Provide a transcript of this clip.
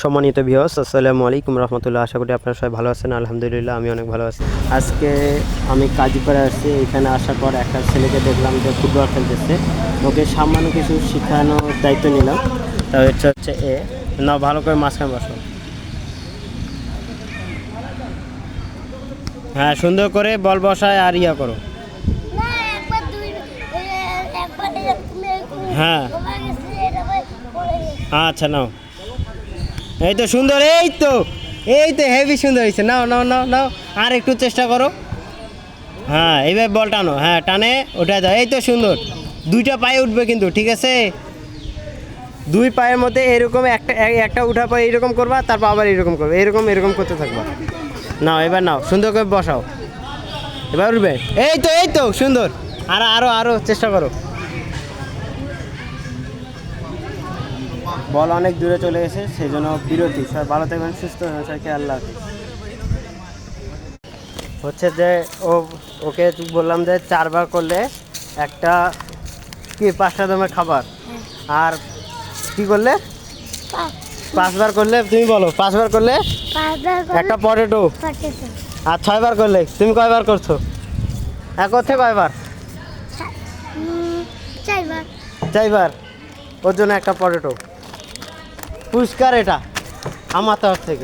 সম্মানিত ভিউয়ার্স, আসসালামু আলাইকুম রহমতুল্লাহ। আশা করি আপনারা সবাই ভালো আছেন। আলহামদুলিল্লাহ আমি অনেক ভালো আছি। আজকে আমি কাজীপাড়া আসছি। এখানে আসার পর একটা ছেলেকে দেখলাম যে ফুটবল খেলতেছে। ওকে সামান্য কিছু শেখানোর দায়িত্ব নিলাম। তা হচ্ছে না, ভালো করে মাঝখানে বসো। হ্যাঁ, সুন্দর করে বল বসায় আর ইয়া করো। হ্যাঁ আচ্ছা, নাও। এই তো সুন্দর, এই তো হেভি সুন্দর হয়েছে। নাও নাও নাও নাও, আর একটু চেষ্টা করো। হ্যাঁ, এইভাবে বল টানো। হ্যাঁ, টানে ওঠায় দাও। এই তো সুন্দর। দুইটা পায়ে উঠবে কিন্তু, ঠিক আছে? দুই পায়ের মধ্যে এরকম একটা উঠার পর এইরকম করবা, তারপর আবার এরকম করবে, এরকম করতে থাকবা। নাও, এবার নাও, সুন্দর করে বসাও। এবার উঠবে। এই তো সুন্দর। আরো চেষ্টা করো। বল অনেক দূরে চলে গেছে, সেই জন্য বিরতি। সবাই ভালো থাকবেন, সুস্থ থাকবেন, সবাইকে আল্লাহ হাফিজ। হচ্ছে যে ওকে বললাম যে 4 বার করলে একটা কি 5টা দামের খাবার, আর কি করলে 5 বার করলে, তুমি বলো, 5 বার করলে একটা পটেটো, আর 6 বার করলে তুমি কয়বার করছো? এক করছে কয়বার? 4 বার। ওর জন্য একটা পটেটো পুরস্কার, এটা আমার তরফ থেকে।